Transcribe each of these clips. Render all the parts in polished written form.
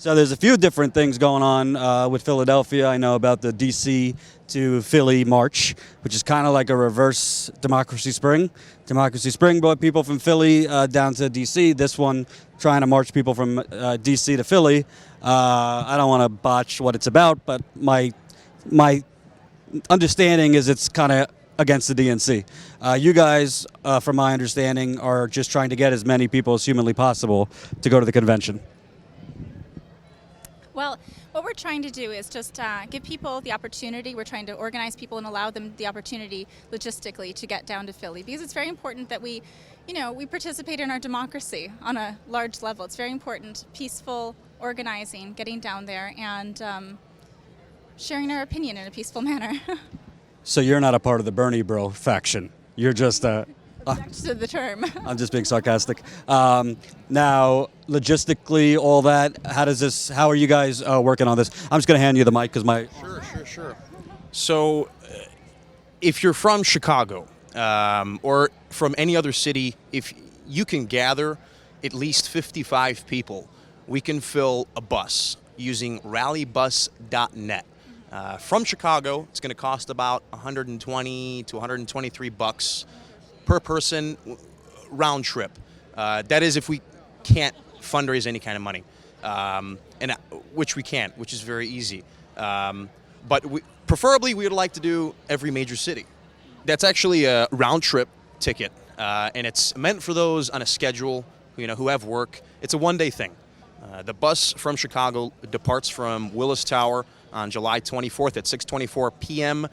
So there's a few different things going on with Philadelphia. I know about the D.C. to Philly march, which is kind of like a reverse Democracy Spring. Democracy Spring brought people from Philly down to D.C. This one trying to march people from D.C. to Philly. I don't want to botch what it's about, but my understanding is it's kind of against the DNC. You guys, from my understanding, are just trying to get as many people as humanly possible to go to the convention. Well, what we're trying to do is just give people the opportunity. We're trying to organize people and allow them the opportunity logistically to get down to Philly, because it's very important that we participate in our democracy on a large level. It's very important, peaceful organizing, getting down there, and sharing our opinion in a peaceful manner. So you're not a part of the Bernie Bro faction. You're just Object to the term. I'm just being sarcastic. Now, logistically, all that, how are you guys working on this? I'm just going to hand you the mic because Sure. So, if you're from Chicago or from any other city, if you can gather at least 55 people, we can fill a bus using rallybus.net. From Chicago, it's going to cost about $120 to $123 per person round trip. That is if we can't fundraise any kind of money, which we can't, which is very easy. But preferably, we would like to do every major city. That's actually a round trip ticket, and it's meant for those on a schedule, who have work. It's a one-day thing. The bus from Chicago departs from Willis Tower on July 24th at 6:24 p.m.,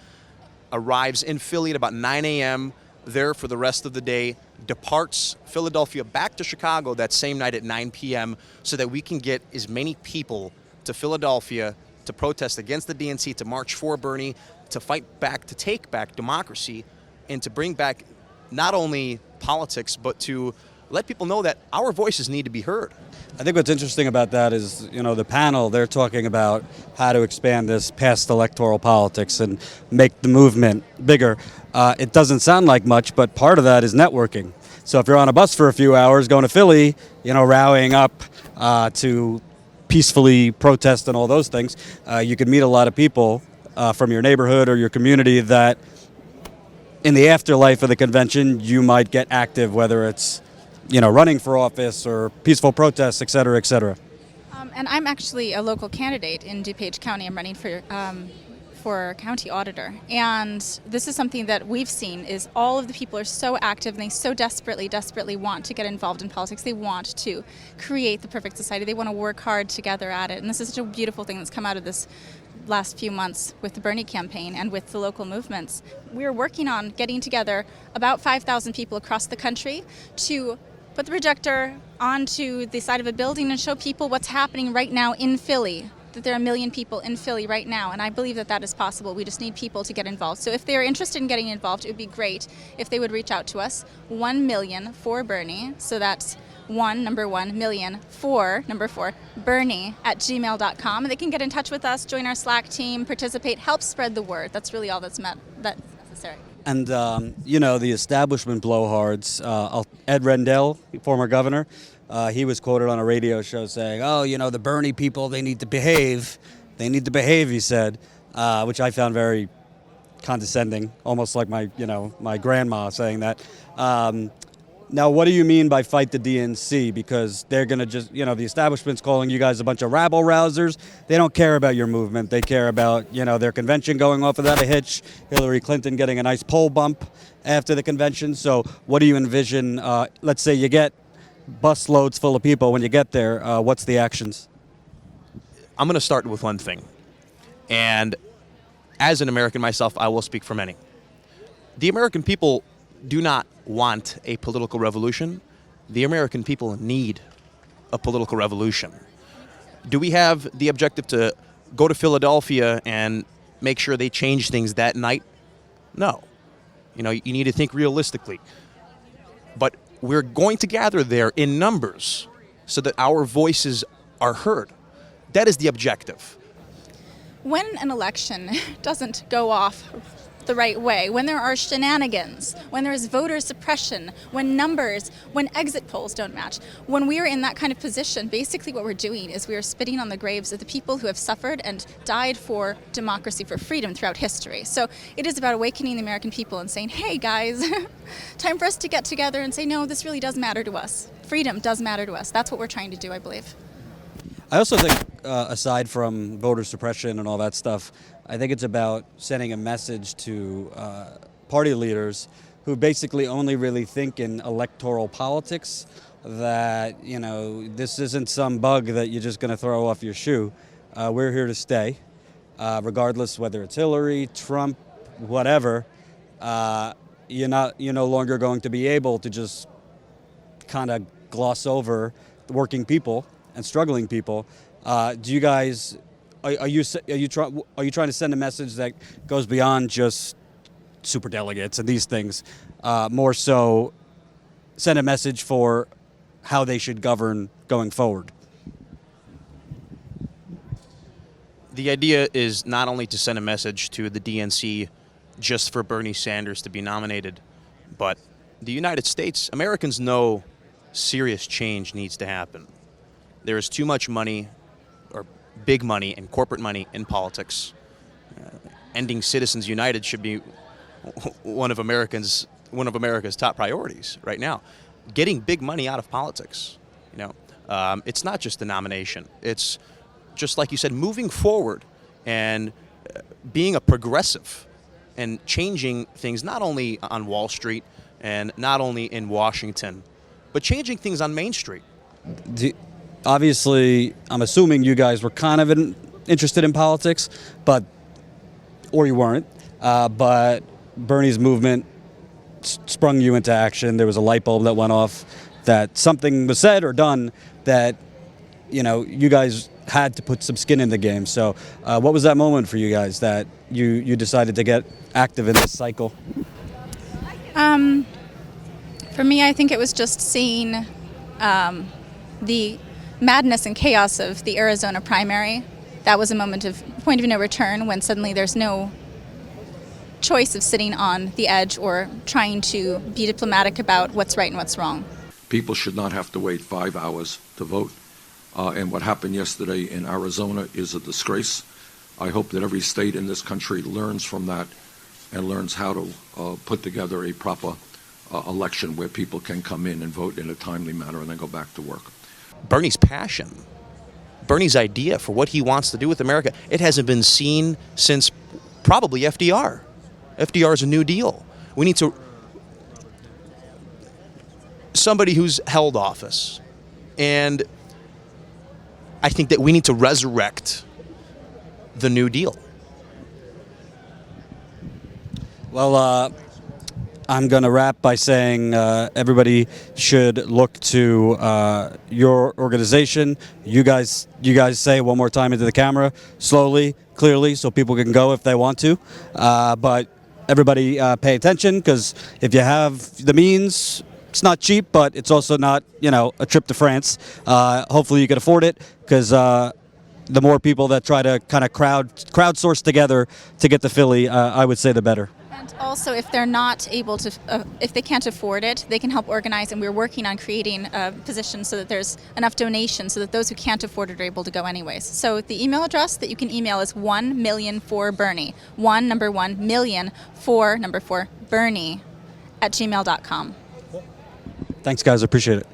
arrives in Philly at about 9 a.m., there for the rest of the day, departs Philadelphia back to Chicago that same night at 9 p.m. so that we can get as many people to Philadelphia to protest against the DNC, to march for Bernie, to fight back, to take back democracy, and to bring back not only politics, but to let people know that our voices need to be heard. I think what's interesting about that is, the panel, they're talking about how to expand this past electoral politics and make the movement bigger. It doesn't sound like much, but part of that is networking. So if you're on a bus for a few hours going to Philly, rallying up to peacefully protest and all those things, you could meet a lot of people from your neighborhood or your community that in the afterlife of the convention, you might get active, whether it's running for office or peaceful protests, et cetera, et cetera. And I'm actually a local candidate in DuPage County. I'm running for county auditor. And this is something that we've seen is all of the people are so active and they so desperately want to get involved in politics. They want to create the perfect society. They want to work hard together at it. And this is such a beautiful thing that's come out of this last few months with the Bernie campaign and with the local movements. We're working on getting together about 5,000 people across the country to put the projector onto the side of a building and show people what's happening right now in Philly, that there are 1 million people in Philly right now, and I believe that that is possible. We just need people to get involved. So if they're interested in getting involved, it would be great if they would reach out to us, 1 million for Bernie, so that's 1 million for number 4 Bernie at gmail.com, and they can get in touch with us, join our Slack team, participate, help spread the word. That's really all that's necessary. And, the establishment blowhards, Ed Rendell, former governor, he was quoted on a radio show saying, the Bernie people, they need to behave. They need to behave, he said, which I found very condescending, almost like my grandma saying that. Now, what do you mean by fight the DNC? Because they're going to just, the establishment's calling you guys a bunch of rabble-rousers. They don't care about your movement. They care about, their convention going off without a hitch, Hillary Clinton getting a nice poll bump after the convention. So what do you envision? Let's say you get bus loads full of people. When you get there, what's the actions? I'm going to start with one thing. And as an American myself, I will speak for many. The American people do not want a political revolution. The American people need a political revolution. Do we have the objective to go to Philadelphia and make sure they change things that night? No. You need to think realistically. But we're going to gather there in numbers so that our voices are heard. That is the objective. When an election doesn't go off the right way, when there are shenanigans, when there is voter suppression, when numbers, when exit polls don't match. When we are in that kind of position, basically what we're doing is we are spitting on the graves of the people who have suffered and died for democracy, for freedom throughout history. So it is about awakening the American people and saying, hey guys, time for us to get together and say, no, this really does matter to us. Freedom does matter to us. That's what we're trying to do, I believe. I also think, aside from voter suppression and all that stuff, I think it's about sending a message to party leaders who basically only really think in electoral politics, that, you know, this isn't some bug that you're just going to throw off your shoe. We're here to stay, regardless whether it's Hillary, Trump, whatever. You're no longer going to be able to just kind of gloss over the working people and struggling people. Do you guys, are you trying to send a message that goes beyond just superdelegates and these things, more so send a message for how they should govern going forward? The idea is not only to send a message to the DNC just for Bernie Sanders to be nominated, but the United States, Americans know serious change needs to happen. There is too much money, or big money and corporate money, in politics. Ending Citizens United should be one of America's top priorities right now. Getting big money out of politics. You know, it's not just the nomination. It's just like you said, moving forward and being a progressive and changing things not only on Wall Street and not only in Washington, but changing things on Main Street. Obviously, I'm assuming you guys were kind of interested in politics, or you weren't, but Bernie's movement sprung you into action. There was a light bulb that went off, that something was said or done that, you know, you guys had to put some skin in the game. So what was that moment for you guys that you decided to get active in this cycle? For me, I think it was just seeing the madness and chaos of the Arizona primary. That was a point of no return, when suddenly there's no choice of sitting on the edge or trying to be diplomatic about what's right and what's wrong. People should not have to wait 5 hours to vote. And what happened yesterday in Arizona is a disgrace. I hope that every state in this country learns from that and learns how to put together a proper election where people can come in and vote in a timely manner and then go back to work. Bernie's passion, Bernie's idea for what he wants to do with America, it hasn't been seen since probably FDR. FDR is a New Deal. We need somebody who's held office. And I think that we need to resurrect the New Deal. Well, I'm going to wrap by saying everybody should look to your organization. You guys say it one more time into the camera, slowly, clearly, so people can go if they want to. But everybody pay attention, because if you have the means, it's not cheap, but it's also not, you know, a trip to France. Hopefully you can afford it, because the more people that try to kind of crowdsource together to get to Philly, I would say the better. And also, if they're not able to, if they can't afford it, they can help organize, and we're working on creating a position so that there's enough donations so that those who can't afford it are able to go anyways. So the email address that you can email is 1,000,000 1 million 4 Bernie @gmail.com. Thanks, guys. I appreciate it.